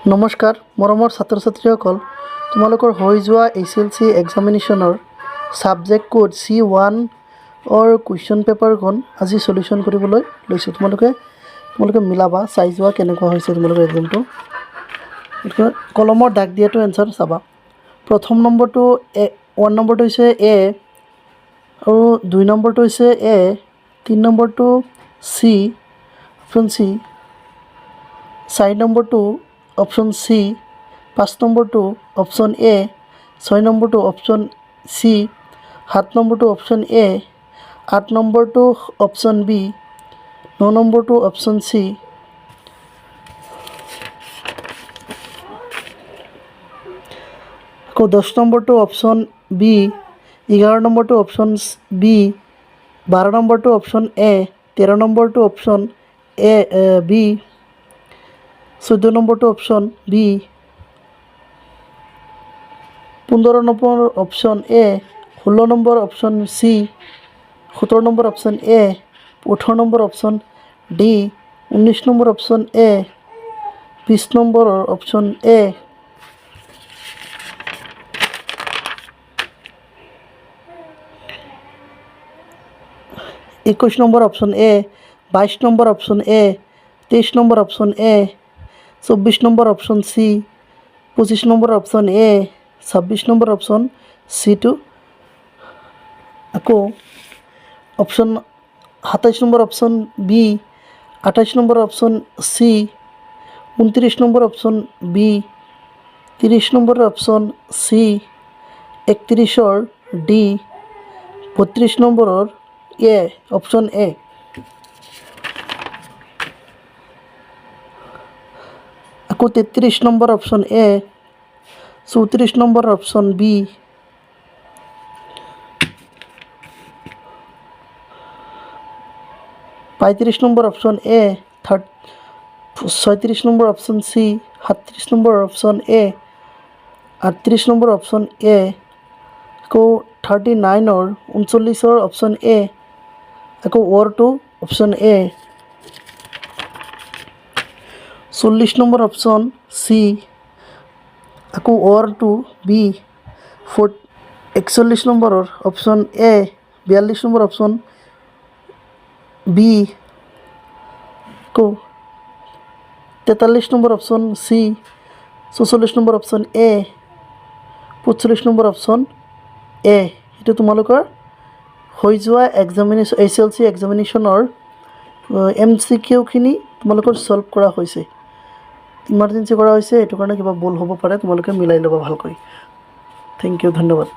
নমস্কাৰ মৰমৰ ছাত্ৰ ছাত্ৰীসকল, তোমালোকৰ হৈ যোৱা SLC এক্সামিনেশ্যনৰ ছাবজেক্ট কোড C1 কুৱেশ্যন পেপাৰখন আজি সলিউশ্যন কৰিবলৈ লৈছোঁ। তোমালোকে মিলাবা, চাই যোৱা কেনেকুৱা হৈছে তোমালোকৰ এক্সামটো। কলমৰ দাগ দিয়াটো এনচাৰ চাবা। প্ৰথম নম্বৰটো ওৱান নম্বৰটো হৈছে A আৰু 2 নম্বৰটো হৈছে A, 3 নম্বৰটো C, অপশ্যন C, 4 নম্বৰটো অপশ্যন C, 5 নম্বৰটো অপশ্যন A, 6 নম্বৰটো অপশ্যন C, 7 নম্বৰটো অপশ্যন A, 8 নম্বৰটো অপশ্যন B, 9 নম্বৰটো অপশ্যন C, আকৌ 10 নম্বৰটো অপশ্যন B, 11 নম্বৰটো অপশ্যন B, 12 নম্বৰটো অপশ্যন A, 13 নম্বৰটো অপশ্যন B, 14 নম্বৰটো option B, 15 number option A, 16 number option C, 17 number option A, 18 number option D, 19 number option A, 20 নম্বৰৰ option A, 21 number option A, 22 number option A, 23 number option A, 24 number option C, 25 number option A, 26 number option C2, আকৌ option 27 number option B, 28 number option C, 29 number option B, 30 number option C, 31ৰ D, 32 নম্বৰৰ A, option A, আকৌ 33 number option A, 34 number option B, 35 number option A, 36 number option C, 37 number option A, 38 number option A, আকৌ 39ৰ 39ৰ option A, আকৌ ওৰ2 option A, 40 number option C, আকৌ ওৰ2 B, 41 নম্বৰৰ option A, 42 number option B, আকৌ 43 number option C, 44 number option A, 45 number option A। এইটো তোমালোকৰ হৈ যোৱা SLC এক্সামিনেশ্যনৰ MCQখিনি তোমালোকৰ সলভ কৰা হৈছে, ইমাৰ্জেঞ্চি কৰা হৈছে, এইটো কাৰণে কিবা ভুল হ'ব পাৰে, তোমালোকে মিলাই ল'বা ভালকৈ। থেংক ইউ, ধন্যবাদ।